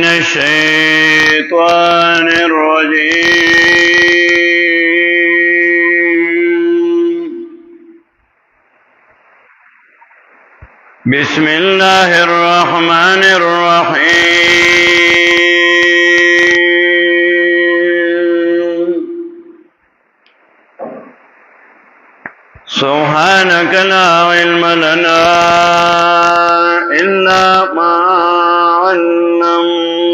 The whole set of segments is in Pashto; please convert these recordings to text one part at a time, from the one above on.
الشيطان الرجيم. بسم الله الرحمن الرحيم. سبحانك لا علم لنا إلا ما علمتنا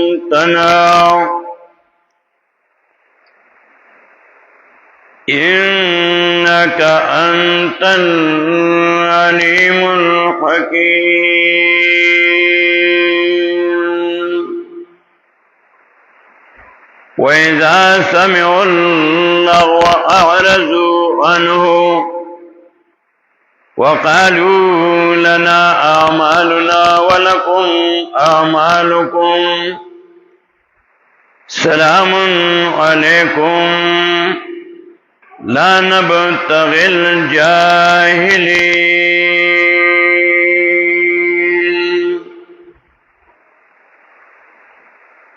إنك أنت العليم الحكيم. وإذا سمعوا اللغو أعرضوا عنه وقالوا لنا أعمالنا ولكم أعمالكم سلام عليكم لا نبتغي الجاهلين.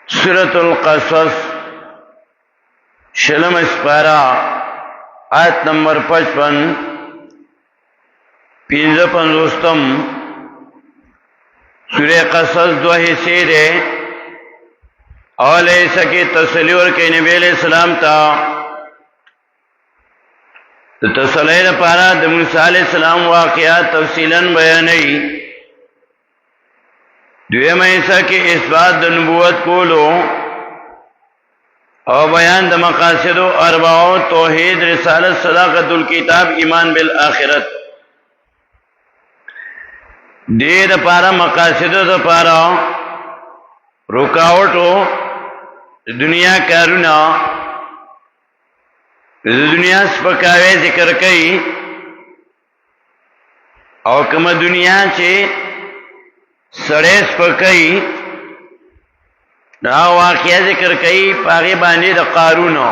سورة القصص شلم اسپارا آیت نمبر 55 55 سورہ قصص دو حصے دے. اول ایسا کی تسلی اور کہ نبی علیہ السلام تا تسلی پارا د موسی علیہ السلام واقعات تفصیلا بیانی. دویم ایسا کی اثبات د نبوت کولو او بیان د مقاصد اربعو توحید رسالت صداقت الکتاب ایمان بالآخرت. دیر پارا مقاصد دا پارا رکاوٹو دنیا کارونا دنیا سپکاوے ذکر کئی او کم دنیا چے سڑے سپکئی دا واقعہ ذکر کئی پاغی باندی دا قارونو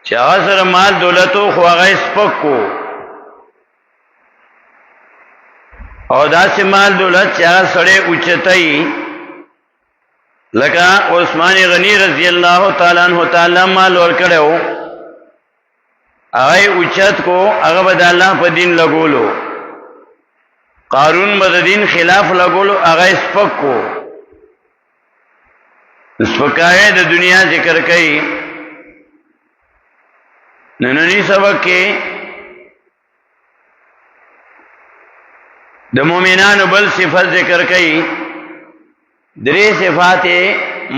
چاہ سر مال دولتو خواغی سپکو او دا سے مال دولت چاہ سڑے اچتائی لکا عثمان غنی رضی اللہ تعالیٰ عنہ تعالیٰ مال ورکڑے ہو آئی اچت کو اغبد اللہ پا دین لگولو. قارون بد دین خلاف لگولو اغای سپک کو سپکائے دا دنیا ذکر کئی. ننونی سبق کے د مومنانو بل صفت ذکر کئی. دری صفات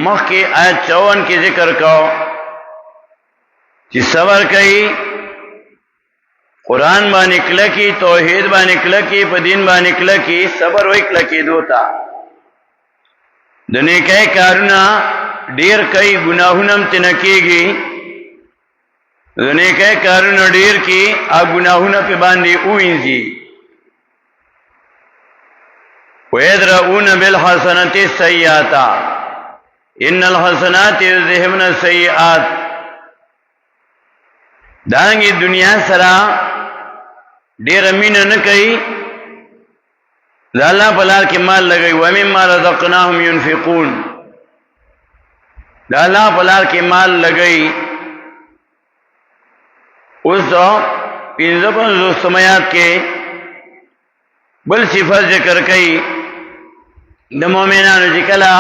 مخ کی آیت 54 کی ذکر کو چی صبر کئی قرآن با نکلا کی توحید با نکلا کی پا دین با نکلا کی صبر و اکلا کی دوتا دنے کئی کارونا دیر کئی گناہونم تنکی گی دنے کئی کارونا دیر کی آ گناہونا پہ باندی اوئنزی. وَيَدْرَؤُونَ بِالْحَسَنَةِ السَّيِّئَاتَ إِنَّ الْحَسَنَاتِ يُذْهِبْنَ السَّيِّئَاتِ. دانگی دنیا سرا دیر امین نکئی دا اللہ پلار کی مال لگئی وَمِمَّا رَزَقْنَاهُمْ يُنْفِقُونَ. دا اللہ پلار کی مال لگئی. اس دو 55 سمیات کے بل صفت ذکر کئی د مومنانو چې کله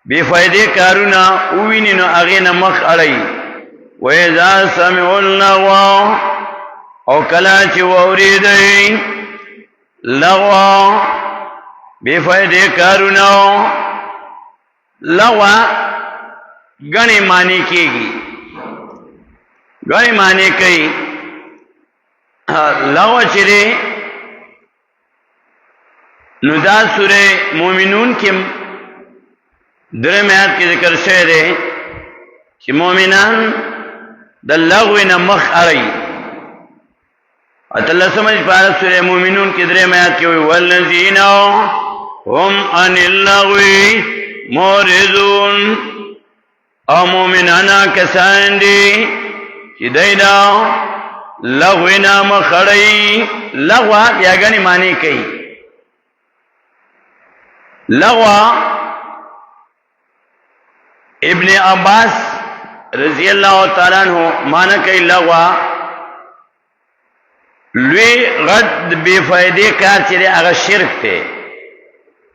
بے فائدې کارونه اوویني نو هغې نه مخ اړوي. وَإِذَا سَمِعُوا اللَّغْوَ او کله چې واورېدئ لغو بے فائدې کارونه. لغو غني معنی کېږي غني معنی کوي. لغو چې دی نو دا سورہ مومنون کی درم آیات کی ذکر شوئے دے کہ مومنان دا لغو نمخ آرئی. اللہ سمجھ پارا سورہ مومنون کی درم آیات کی ہوئی والذین هم عن اللغو مورضون. او مومنانا کسان دی چی دینا لغو نمخ آرئی. لغو یا گنی معنی کئی لغوا ابن عباس رضی اللہ تعالیٰ عنہ مانا کئی لغوا لوی غد بے فائدے کار چرے اگر شرک تے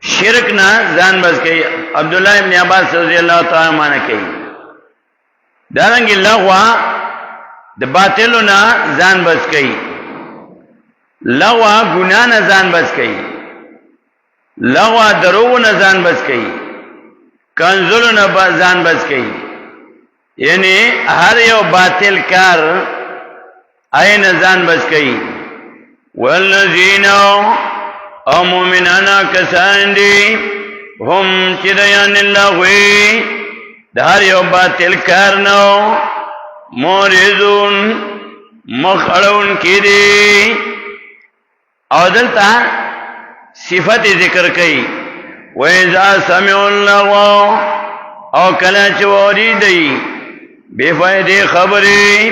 شرک نہ زان بس کئی عبداللہ ابن عباس رضی اللہ تعالیٰ مانا کئی دارنگی لغوا د باطلو نہ زان بس کئی لغوا گناہ نہ زان بس کئی لغوا درو نہ زان بس کئی کنزلو نہ زان بس کئی یعنی ہر یو باطل کار این زان بس کئی والذین او مومنانا کسان دی هم چریان اللغوی دار یو باطل کار نو مورزون مخڑون کی دی او دلتا صفت ذکر کئی وَإِذَا سَمِعُوا اللَّغْوَ او کلا چوری دی بے فائدے خبری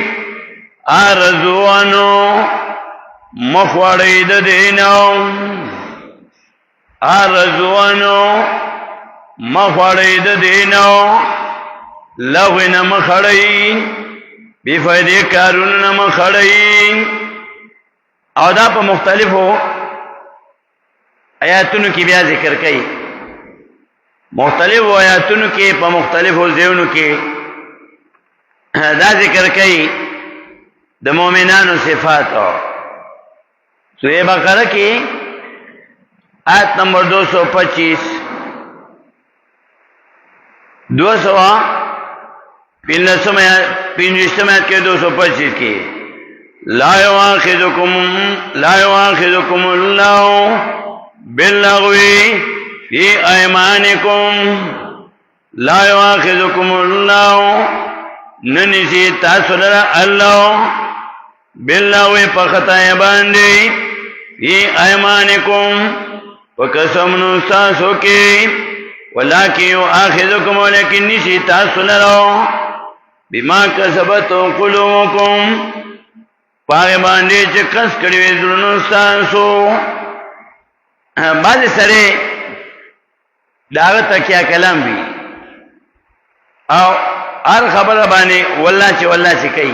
آرزوانو مخوڑی دینو آرزوانو مخوڑی دینو لغوی نمخڑی بے فائدے کارون نمخڑی او دا پا مختلفو آیاتونو کی بیا ذکر کئی مختلف آیاتونو کی پا مختلف زیونو کی دا ذکر کئی دا مومنانو صفاتو سورہ بقرہ کی آیت نمبر 225 225 کے 225 کی لا یواخذکم اللہ باللغو فی ایمانکم لا یواخذکم اللہ ننسی تاثر اللہ باللغو پخطای باندی فی ایمانکم وقسم نستاسو کی ولیکن یواخذکم ولیکن نسی تاثر بما کسبت قلوبکم پاگے باندے چکس کڑوی ذرنستاسو بعض سرے دعوت کیا کلام بھی او ہر خبر بانے واللہ چی کئی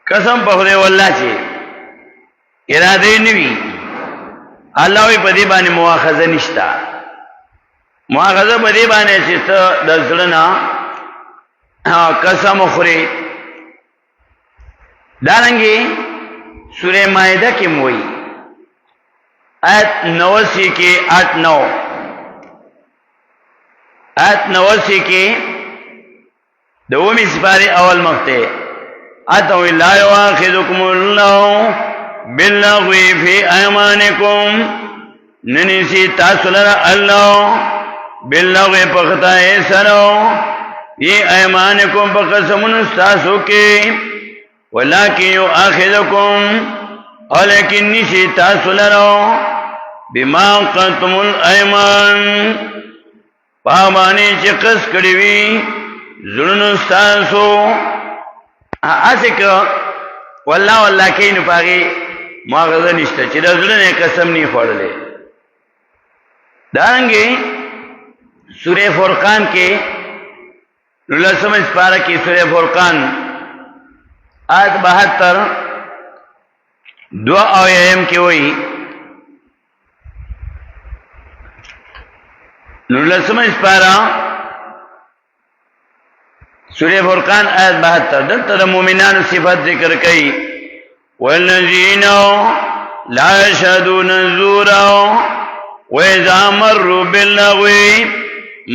قسم پخورے واللہ چی ارادے نوی اللہ وی پدی بانے مواخذہ نشتا مواخذہ پدی بانے چی تا دزلنا قسم اخورے دارنگی سورہ مائدہ کی موئی آیت 89 کی 8-9 آیت 89 کی دومی سپاری اول مقتے آتوی لا یواخذکم اللہ باللغو فی ایمانکم ننیسی تاثلر اللہ باللغو پختائے سرو فی ایمانکم پقسمون استاسو کی ولیکن یواخذکم ولیکن نشی تاثلرو بما قتم الایمان پابانی چکس کڑیوی ظلن استاسو ایسے کہ واللہ کئی نپاگی مواغذہ نشتا چی دا ظلن قسم نہیں خوڑ لے دارنگی سورہ فرقان کے لسم اسپارہ کی سورہ فرقان آیت 72 دعا آیام کی ہوئی لسم اسپارہ سورہ فرقان آیت 72 دلتا مومنان صفت ذکر کئی والذین لا یشهدون الزور وَإِذَا مَرُّوا بِاللَّغْوِ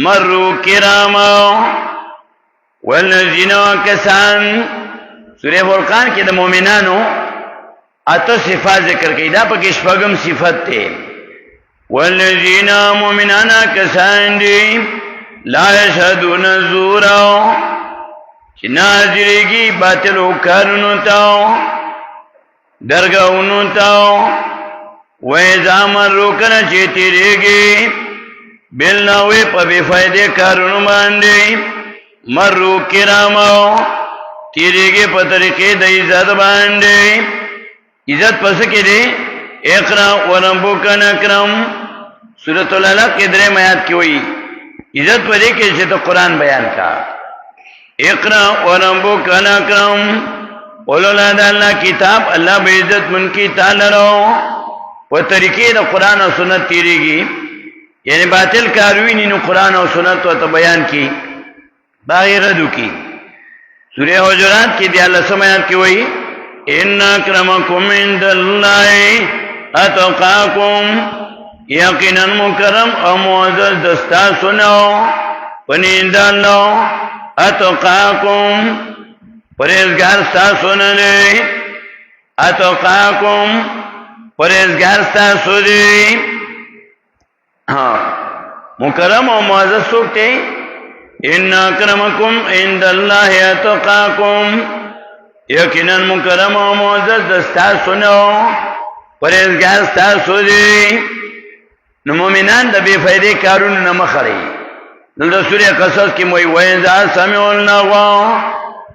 مَرُّوا كِرَامًا وَالَّذِينَ وَكَسَانَ سورہ فرقان کی دا مومنانو اتو صفات ذکر کی دا پاک شپگم صفت تے وَالَّذِينَ مومنانا کسان دی لا يشهدون الزور چی ناظری کی باطلو کارنو تاو درگاونو تاو وَإِذَا مَرُّوا کنا چیتی ریگی بِاللَّغْوِ پا بے فائدے کارنو باندے مَرُّوا كِرَامًا تیریگی پا طریقے دا عزت باندے عزت پس کے دے اقرا وربک اکرم سورۃ العلق کې درې آیات کې وایي عزت پدې کې چې ته قران بیان کا اقرا وربک الاکرم ولولا د الله کتاب الله به عزت من کی تعالی رو په طریقې د قران او سنت تیریږي یعنی باطل کاروي نو قران او سنت ته بیان کی باغیر دو کی سورہ حجرات کې د الله سمات کې وایي ان اکرمکم عند الله اتقاکم یقینا مکرم او معزز دستا سنو پنیند الله اتقاکم پرهیزګار تاسو نه دی اتقاکم پرهیزګار تاسو دی مکرم او معزز څوک دی ان اکرمکم عند الله اتقاکم یقینا مکرم او معزز دستا سنو پرهیزګار تاسو دی نو مومنان د بے فائدې کارونو نه مخړي د سورې قصص کې موي وایذا سمعوا اللغو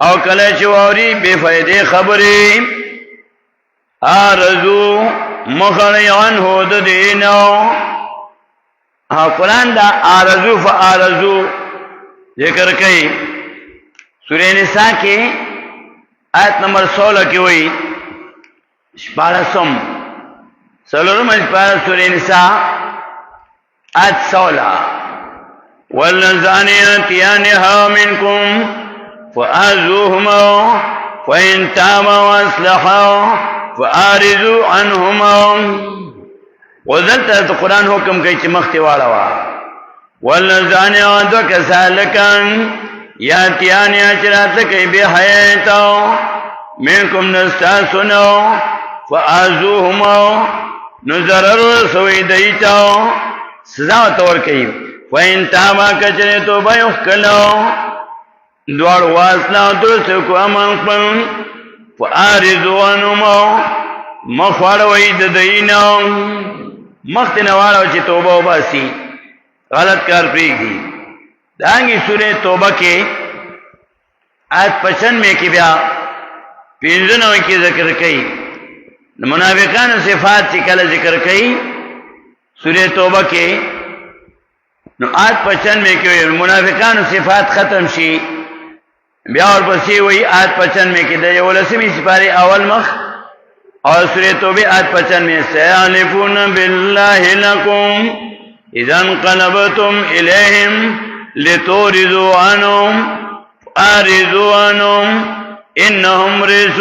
او کله چې ووري بے فائدې خبرې ارزو مخړي عنه د دینو قرآن دا ارزو فارزو ذکر کوي سورې نساء کې آیت نمبر 16 کې وایي شپارسم سلورم سورې نساء آیت 16 واللذان يأتيانها منكم فآذوهما فإن تابا وأصلحا فأعرضوا عنهما وذلت القرآن حکم کوي چې مخته واړه واللذان يعدوا كسالكا يأتيان أجرات كي بحياته منكم نستاسنوا فآذوهما نزرر سوي ديتا سزا تور کوي فإن تابا کچره توبه وکړو دوار واسنا درس کو امن خپل فارضوا عنهم مخوړوي د دینو مختنه واړو چې توبه وباسي غلط کار پریږدي دانګي سورې توبه کې آیت 95 کې بیا 95 کې ذکر کړي منافقانو صفات چې کله ذکر کړي سورې توبه کې نو آیت 95 کې منافقانو صفات ختم شي بیا ورپسې وایي آیت 95 کې د یولسمې سپارې اول مخ او سورې توبه آیت 95 سيحلفون بالله لكم اذا انقلبتم اليهم لتعرضوا عنهم فاعرضوا عنهم انهم رجس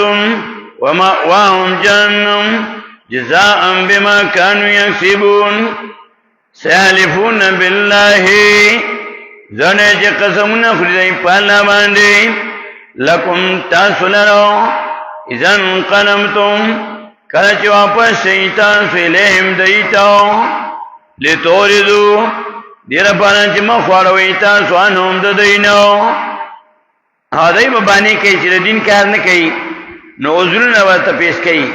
ومأواهم جهنم جزاء بما كانوا يكسبون سيحلفون بالله زنه چې قسمونه خوري په الله باندې لکم تاسو لرو اذن قلمتم کله چې واپس شیطان فلهم دیتاو لتوردو دیر پانا چې مخواړوي تاسو انهم د دینو هداي باندې کې چې دین کار نه کوي نو عذرونه ورته پیش کوي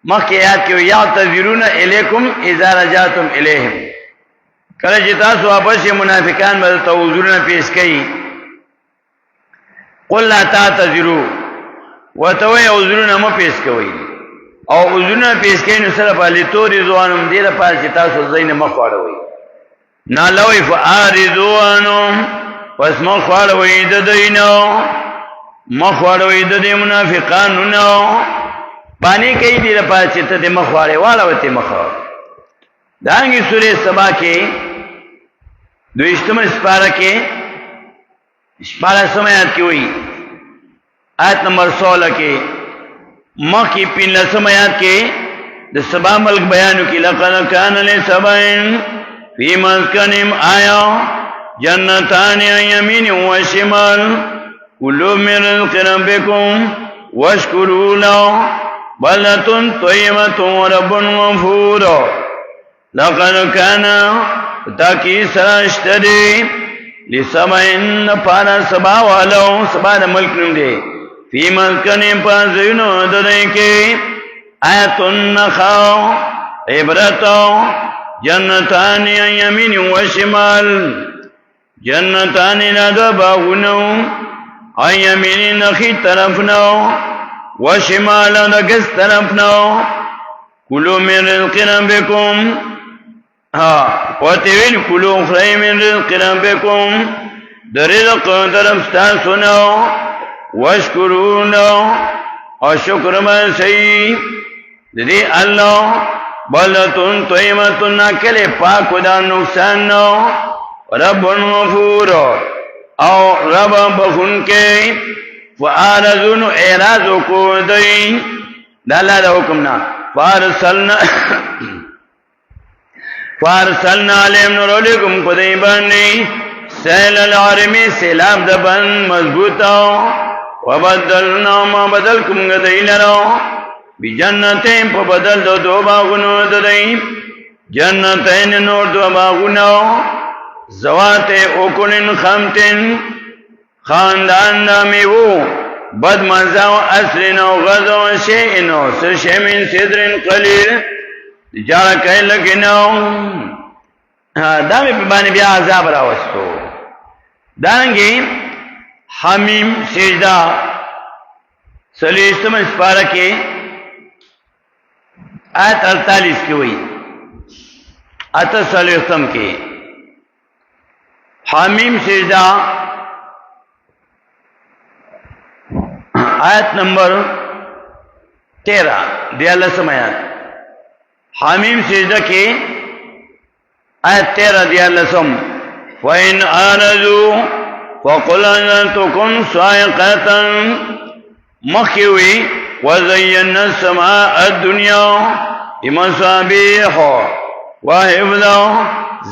مخکې یاد کې یا تذرون الیکم اذا رجعتم الیهم کله چې تاسو واپس منافقان باندې توذرونه پیش کړي قل لا تعتذروا وتوي عذرونه مو پیش کوي او عذرونه پیش کړي نو سره په لتوري ځوانم دې لپاره چې تاسو زین مخ واړوي نه لوي فارضوانم پس مخ واړوي د دینو مخ واړوي د منافقانو نو باندې کوي دې لپاره چې ته مخ واړوي مخ دانګي سورې سبا کې دویشتم سپاره کې سپاره سمات کې وایي آیت نمبر 16 کې مخکې پنځه سمات کې د سبا ملک بیانو کې لقد كان لسبعين في مسكنهم آية جنتان عن يمين وشمال كلوا من رزق ربكم واشكروا له بلدة طيبة ورب غفور لقد كان تاکی سراشتری لسبعین پانا سبا والو سبا دا ملک نم دے فی ملکنی پازینو ددائی کے آیتن نخاو عبرتو جنتانی یمین و شمال جنتانی ندا باغنو یمین نخی طرفنو و شمال نگس طرفنو کلو من رزق ربکم وتویل کلو خری من رزق ربکم در رزق طرف ستاسونو واشکرونو او شکر منسی دی اللہ بلتن طیمتن نکل پاک دا نقصان نو رب غفور او رب بخون کے فآرزون اعراض کو دی دا اللہ دا حکمنا فارسلنا علیہم نرولکم قدی بانی سیل العرمی سیلاب دا بند مضبوطاو وبدلنا ما بدلکم گدی لرو بجنتین پا بدل دو باغنو ددی جنتین نور دو باغنو زوات اوکنن خمتن خاندان دا میوو بد مزاو اصلن و غزو شئن و سرشمن صدرن قلیل جارا کئی لکنو دامی پبانی بیا عذاب راوستو دارنگی حمیم سجدہ سلیستم اسپارہ کے آیت 48 کی ہوئی آتا سلیستم کے حمیم سجدہ آیت نمبر 13 دیالسم آیت حمیم سجدہ کی آیت 13 دیالسم وَإِنْ آرَزُوا وَقُلْ أَنْزَلْتُكُمْ صَاعِقَةً مَخِوِي وَزَيَّنَّا السَّمَاءَ الدُّنْيَا بِمَصَابِيحَ وَحِفْظًا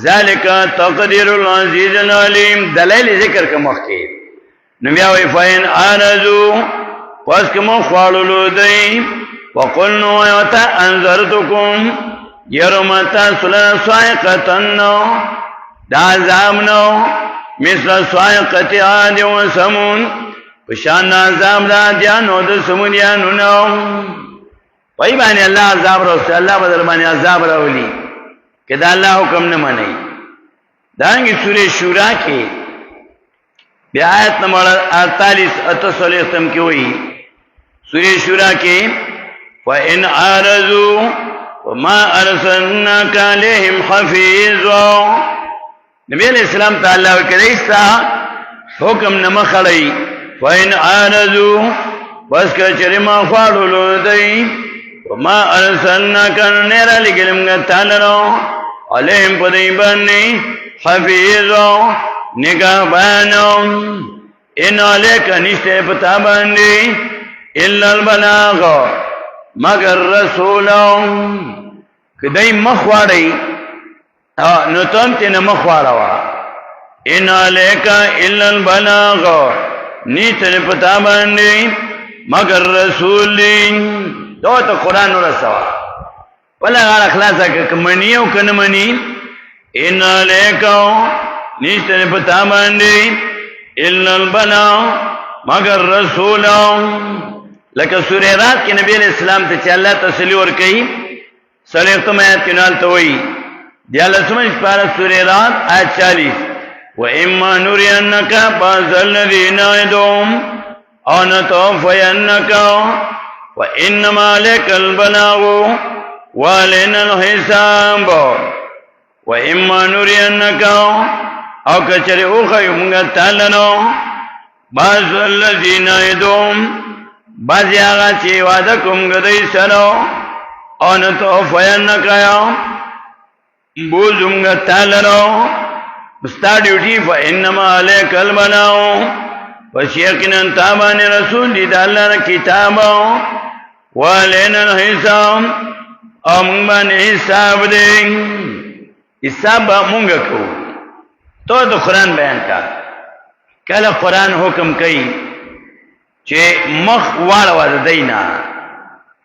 ذَلِكَ تَقْدِيرُ الْعَزِيزِ الْعَلِيمِ دلائل ذکر کا مخی نبیاوی فَإِنْ آرَزُوا وَاسْكَمُوا خَوَالُلُو دَيْ وَقُلْنُوا وَيَوْتَا أَنْزَرْتُكُمْ يَرُمَتَا سُلَا صَاعِقَةً دا عذاب نو مثل صاعقت عاد و سمون پشان عذاب دا دیانو دا سمونیانو نو وہی بانی اللہ عذاب روستے اللہ بدر بانی عذاب رولی کہ دا اللہ حکم نمانی دانگی سورہ شورا کی بی آیت نمبر 48 کی ہوئی سورہ شورا کی وَإِنْ عَارَضُوا وَمَا أَرْسَلْنَاكَ عَلَيْهِمْ حَفِيظًا نبی علیہ السلام تعالیٰ وکریستا حکم نمخڑی فَإِنْ عَارَضُوا بس کچری ما خوالولو دی وما ارسلناکا نیرا لگلمگا تعالیٰ علیہم پدی بانی حفیظو نگاہ بانو ان علیکا نشتے پتا باندی الا البلاغ مگر رسولو کدی مخواڑی نو تم تینا مخواروا ان علیکا الا البلاغ نیتن پتا باندی مگر رسول دی دو تا قرآن رسوا پلا غار اخلاصا کمنی و کنمنی ان علیکا نیتن پتا باندی الا البلاغ مگر رسول لکہ سورہ رات کے نبی علیہ السلام تے اللہ تسلی ورکی سلیختم آیت کنال توئی دیالسمش پارا سورہ رات آیت 40 وَإِمَّا نُرِيَنَّكَ بَعْضَ الَّذِينَ نَعِدُهُمْ أَوْ نَتَوَفَّيَنَّكَ وَإِنَّمَا عَلَيْكَ الْبَلَاغُ وَعَلَيْنَا الْحِسَابُ وَإِمَّا نُرِيَنَّكَ او کچری اوخی منگا تالنو بعض الَّذِينَ نَعِدُهُمْ بعضی آغا چی وعدکم گدی سرو او نَتَوَفَّيَنَّكَ بوزمگا تالنو مستا ڈیوٹی فَإِنَّمَا عَلَيْكَ الْبَلَاغُ پس یقیناً تابان رسول دی دا اللہ را کتابا وَعَلَيْنَا الْحِسَابُ او منگبان حساب دے حساب با منگا کو تو قرآن بیان کا کل قرآن حکم کئی چے مخ واروا دینا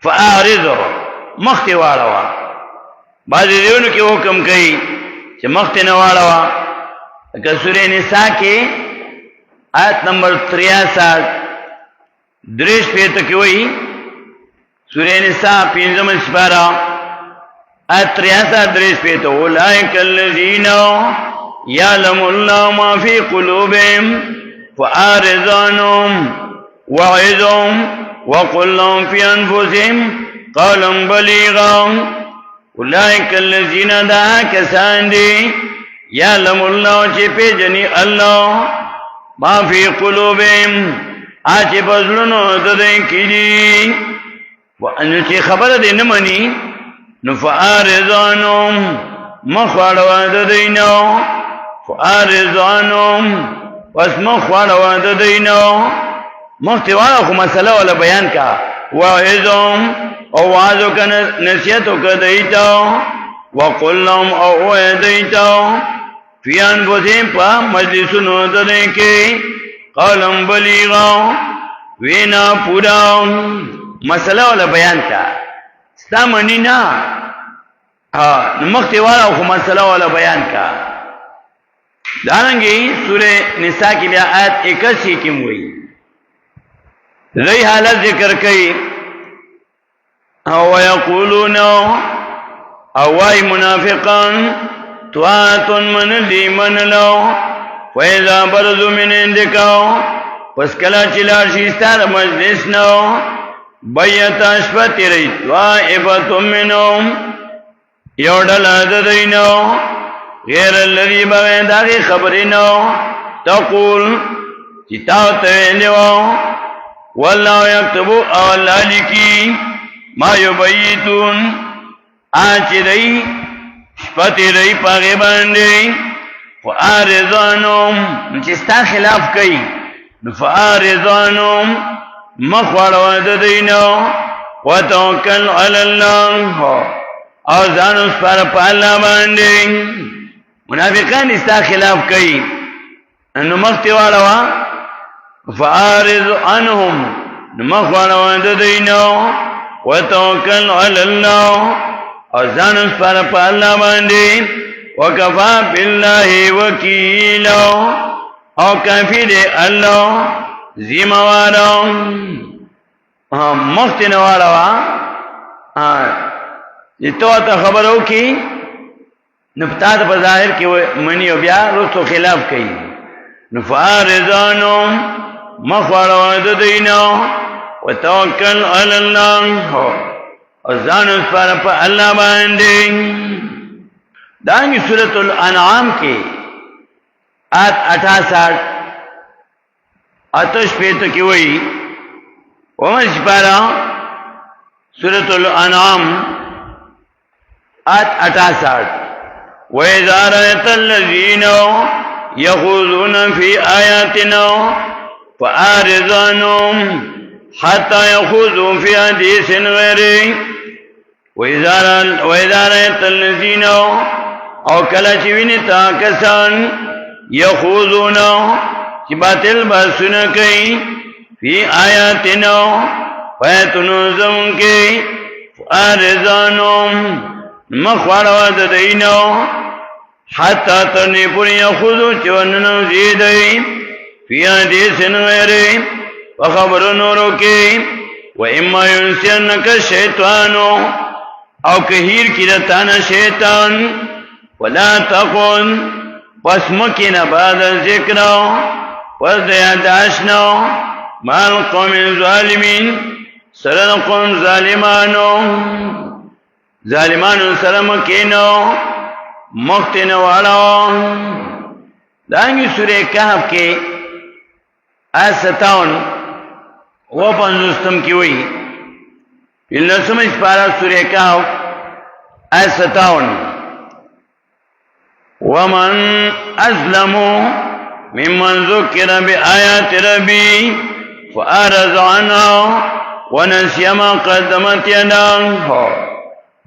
فَآرِضُ مخ تی واروا بعضی دیونو کی حکم کئی چے مخ تی نواروا کہ سورہ نساء کے آیت نمبر 63 دریش پیتا کی ہوئی سورہ نساء 5 سپارہ آیت 63 دریش پیتا اولئک الذین یعلم اللہ ما فی قلوبہم فآرض عنہم وعظہم وقل لهم فی انفسہم قولا بلیغا اولئک الذین دا کسان دی یعلم الله چې پیژني الله ما فی قلوبهم اچ بزلونو د دې کړي وان چې خبره دې نه مني نو فارضانهم مخواړو د دینو فارضانهم پس مخواړو د دینو محتوا خو مسله ولا بیان کا واعظهم او وعظو کنه نصیحتو کدیتو وقل لهم او ایدیتو فی انفسهم پا مجلسونو دنے کے قولم بلیغا وینا پورا مسئلہ والا بیان کا ستا منی نا مختی والا خو مسئلہ والا بیان کا دارنگی سورہ نساء کی لئے آیت 81 کی موئی رئی حالت ذکر کئی وَيَقُولُونَ اوائی منافقان طاعتٌ من لی من لو فَإِذَا بَرَزُوا مِنْ عِنْدِكَ پس کلا چلار شیستار مجلس نو بیت اشپتی رئی طائفۃ منهم یوڈل عددینو غیر اللذی بغیر داغی خبرینو تقول چتاو تویلیو واللہ یکتبو اولا لکی ما یبیتون آچی رئی شپتی رئی پاگی باندی فآرزانم چستا خلاف کئی فآرزانم مخوار وددینو وتوکل علی اللہ او زانو سپار پا اللہ باندی منافقان استا خلاف کئی انو مختی واروا فآرز عنهم مخوار وددینو وتوکل علی اللہ او زانو سپار پا اللہ باندی وکفا باللہ وکیلو او کافی دے اللہ زیموارو مختی نواروا تو تا خبرو کی نفتاد پا ظاہر کی منی و بیا رستو خلاف کی نفارزانو مخوارو ددینو وتوکل علی اللہ او زانو سپار پا اللہ باندی دانگی سورة الانعام کی آیت 68 آتش پیتو کی وئی ومن سپارا سورة الانعام آیت 68 وَإِذَا رَأَيْتَ الَّذِينَ يَخُوضُونَ فِي آيَاتِنَا فَأَعْرِضْ عَنْهُمْ حَتَّى يَخُوضُوا فِي حَدِيثٍ غَيْرِهِ وَإِذَا رَأَيْتَ الَّذِينَ او کلا چوینی تا کسان یخوضون چی باطل باسون کئی فی آیاتنا فیتنو زمون کئی فارزانم مخواروا ددینو حتی ترنی پوری یخوضو چوننو زیدئی فی حدیث غیری وخبر نورو کئی و اما ینسینک شیطانو او کهیر کی رتانا شیطان ولا تقل پس مکن بعد ذکر وزد یاداشنا مع القوم الظالمین سرن قوم ظالمانو سرمکینو مختن والا دانگی سورہ کہف کے آیت 57 و 50 کی ہوئی اللہ سمجھ پارا سورہ کہف آیت 57 ومن أظلم ممن ذكر بآيات ربي فأعرض عنها ونسي ما قدمت يداه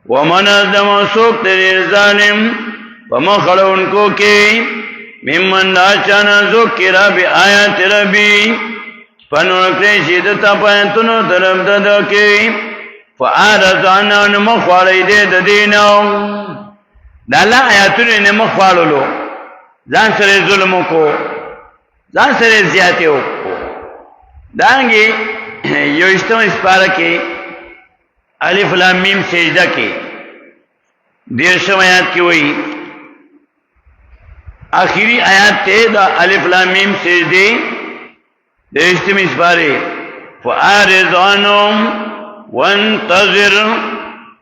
ومن أظلم سوق الظالم فمخلو انکو کے ممن داچانا ذکر بآیات ربی فنرکلی شیدتا پایتنو طرف ددکی فأعرض عنها نمخوالی دید دینو دا اللہ آیاتونی نے مخوالولو زان سر ظلموں کو زان سر زیادتیوں کو دانگی یو اشتم اسپارہ کی الف لام میم سجدہ کی دیرشم آیات کی وئی آخری آیات تے دا الف لام میم سجدے دیر اشتم اسپارے فآرض عنہم وانتظر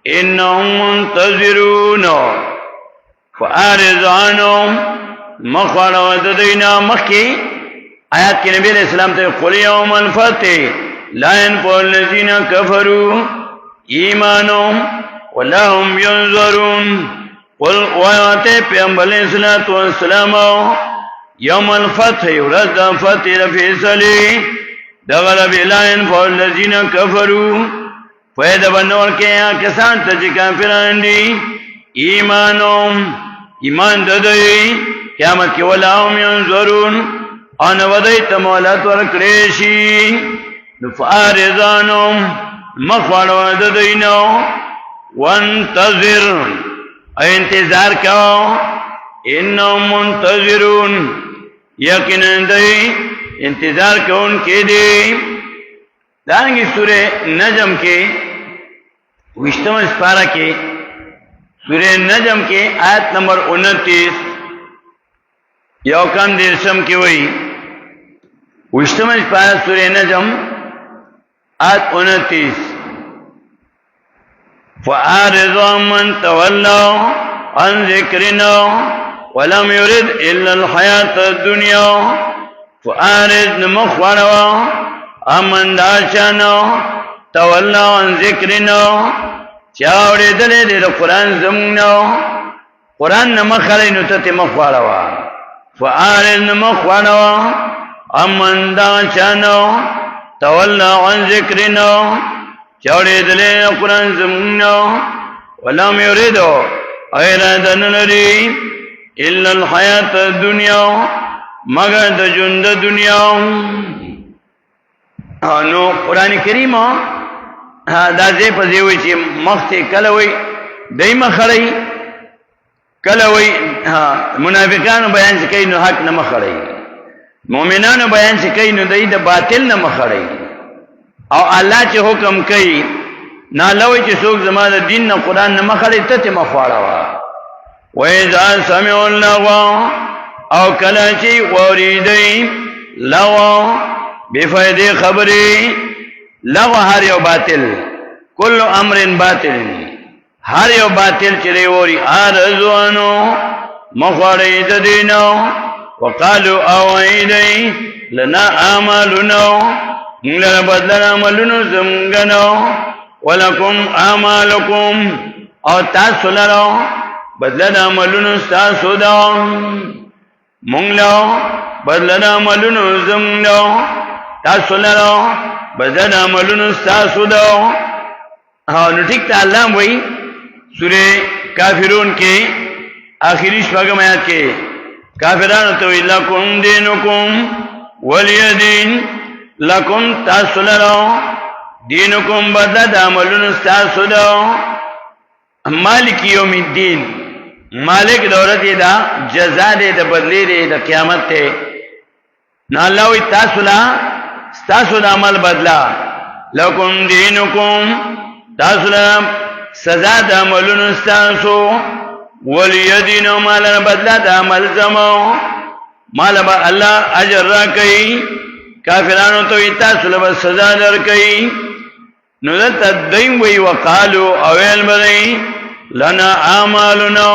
انهم منتظرون فاعرض عنهم مخوان وددینا مخی آیات کے نبی علیہ السلام تے قل یوم الفتح لا ينفع الذین کفروا ایمانهم ولا هم ينظرون قل ویاتے پیغمبر علیہ السلام یوم الفتح ورد فتح فیصلی دغلب لا ينفع الذین کفروا فیدہ بنور کے کسان تجی کافران دی ایمانهم ایمان ددئی قیامت کی ولاهم ينظرون آن ودیت مولت ورکریشی نفارضانهم مخوان وددئنو وانتظر انتظار کاؤ انهم منتظرون یقین دی انتظار کون کے دی دارنگی سورہ نجم کے وشتم اسپارہ کے سورہ نجم کے آیت نمبر 29 یوکم دیرشم کی ہوئی وشتم اسپارہ سورہ نجم آیت 29 فَأَعْرِضْ عَمَّنْ تَوَلَّوْا عَنْ ذِكْرِنَا وَلَمْ يُرِدْ إِلَّا الْحَيَاةَ الدُّنْيَا فَأَعْرِضْ نَمَخْوَرَوَا عَمَّنْ دَاشَانَا تَوَلَّوْا عَنْ ذِكْرِنَا چاوڑے دلے دے قرآن زمنا قرآن نمخلی نتت مخواروا فَأَعْرِضْ نَمَخْوَرَوَا عَمَّنْ دَاشَانَا تَوَلَّوْا عَنْ ذِكْرِنَا چاوڑے دلے قرآن زمنا ولم یردو ایرادن لری الا الحیات الدنیا مگر د ژوند دنیا نو قرآن کریم دا ځای په ځای وایي چې مخکې کله وایي دی مخړی کله وایي منافقانو بیان چې کوي نو حق نه مخړی مؤمنانو بیان چې کوي نو دی د باطل نه مخړی او الله چې حکم کوي نه لوي چې څوک زما د دین نه قرآن نه مخړی ته مخواړه وا وَإِذَا سَمِعُوا اللَّغْوَ او کله چې واورېدئ لغو بفائدې خبرې لغو هر یو باطل کل امر باطل هر یو باطل چې دی ووري ارزوانو مخواړی د دینو وقالو او ایدئ لنا اعمالنا موږ له بدل عملونو زمګنو ولکم اعمالکم او تاسو لرو بدل عملونو تاسو دا مونږ له بدل عملونو زمګنو تاسو لرو بدل عملونو تاسو دا نو ٹھیک ته الله وایي سورہ کافرون کې آخري شپږم آیات کې کافرانو ته ویل لکم دینکم ولی دین لکم تاسو لرو دینکم بدل عملونو تاسو دا مالک یوم الدین مالک دولت دا جزا دے دا بدلی دے دا قیامت تے نا اللہ وی تاسو دا عمل بدلا لکم دینکم تاسو دا سزا دا عملون استاسو ولی دینو مالا بدلا دا عمل زمو مالا با اللہ اجر را کئی کافرانو تو تاسو لبا سزا در کئی نو دلتا دیم وی وقالو اویل بدئی لنا اعمالنا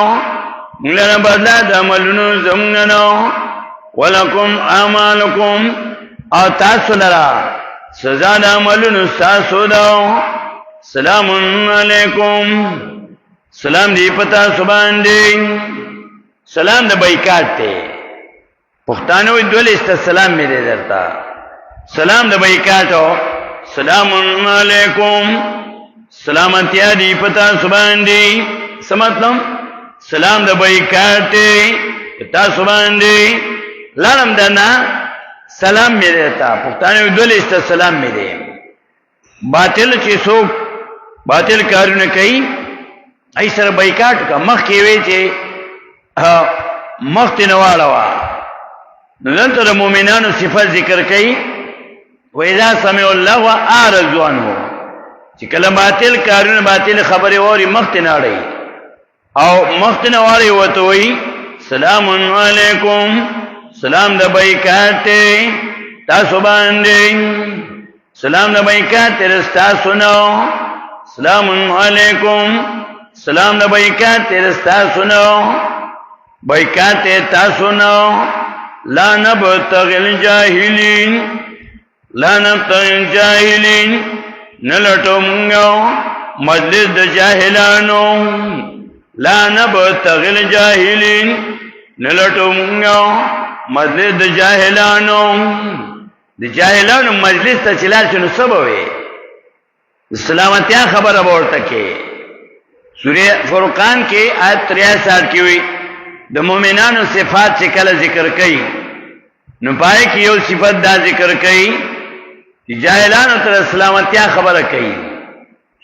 لنا بدلا دا عملونو زمننو ولکم اعمالکم او تاسو لرا سزا دا عملونو تاسو دا سلام علیکم سلام دی پتا سبان دی سلام دا بایکاٹ تے پختانوی دولیست سلام می دے درتا سلام دا بایکاٹو سلام علیکم سلامتیا دی پتا سبان دی سمطلم سلام دا بایکاٹ تے پتا سبان دی لارم دانا سلام می دیتا پختانوی دولیست سلام می دے باطل چی سوک باطل کارونه کوي ای سره بایکاټ کا مخ کې وی چې مخ ته نواړه نو دلته د مؤمنانو صفات ذکر کوي و اذا سمعوا الله واعرضوا عنه چې کله باطل کارونه باطل خبره ووري مخ ته ناړي او مخ ته نواړي وته وی سلام علیکم سلام د بایکاټ تاسو باندې سلام د بایکاټ تاسو نو سلام علیکم سلام د بایکات ترستا سنو بایکات تاسو نو لا نبتغي الجاهلين لا نبتغي الجاهلين نلټو مونږه مجلس د جاهلانو لا نبتغي الجاهلين نلټو مونږه مجلس د جاهلانو د جاهلانو مجلس ته چلال شنو سبوي سلامتیا خبره ورته کې سورہ فرقان کې آیت 63 کې وي د مؤمنانو صفات چې کله ذکر کړي نو پای کې یو صفت دا ذکر کړي چې جاهلانو ته سلامتیا خبره کوي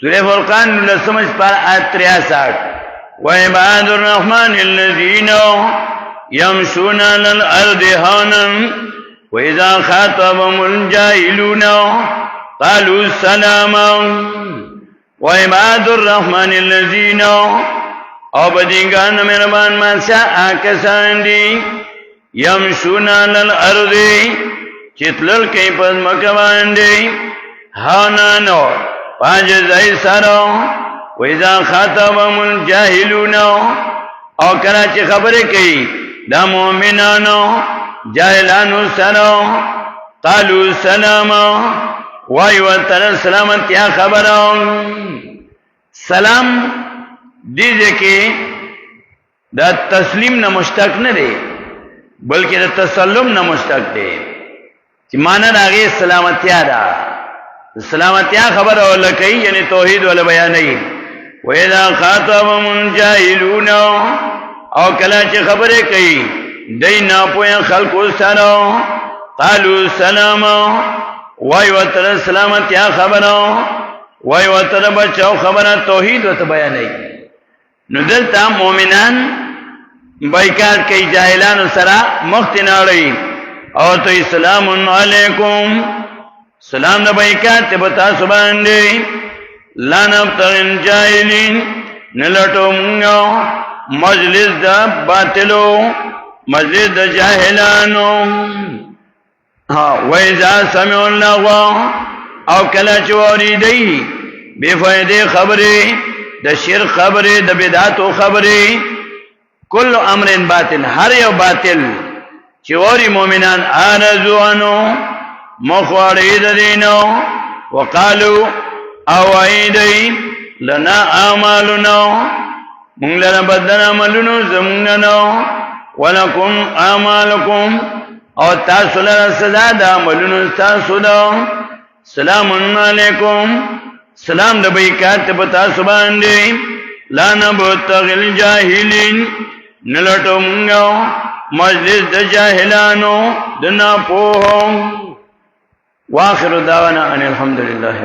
سورہ فرقان 19 پر آیت 63 وعباد الرحمن الذين يمشون على الارض هونا واذا خاطبهم الجاهلون قالوا سلاما وعباد الرحمن الذين او بدینگان مهربان مانسا آکسان دی یمشون علی الارض چتلل کئی پس مکوان دی هانانو پاجزائی سارو ویزا خاطبهم الجاہلون او کراچی خبر کئی دا مومنانو جاہلانو سارو قالو سلاما وایوتر سلامت یا خبرو سلام دیجه کې دا تسلیم نه مشتق نه دی بلکې دا تسلم نه مشتق دی چې معنا راغی سلامتیا دا سلامتیا خبره ولکې یعنی توحید ول بیانې وإذا خاطبهم الجاهلون او کله چې خبره کوي دای نه پوهه خلکو سره قالوا سلاما وای وتر سلامتیا خبره وای وتر بچو خبره توحید وت بیانې نو دلته مؤمنان بایکاټ کوي جاهلانو سره مختناړي او ته سلام علیکم سلام د بایکاټ ته بتا سبحان دی لعنت الجاهلین نلټو مونږه مجلس د باطلو مجلس د جاهلانو ها وایذا سمعوا الله او کله چوري دی بے فائدې خبره د شرک خبره د بدعاتو خبره کل امر باطل هر یو باطل چې اوري مؤمنان ارزوانو مخوړې د دینو وقالو او ایدی لنا اعمالنا مونږ له بدن عملونو زمونږ ولکم اعمالکم او تاسو له سزا د عملونو تاسو دا سلام علیکم سلام د بیکات پتا سبحان دی لا نبتغي الجاهلين نلټو مونږه مجلس د جاهلانو د نه پوهو واخر دعوانا ان الحمد لله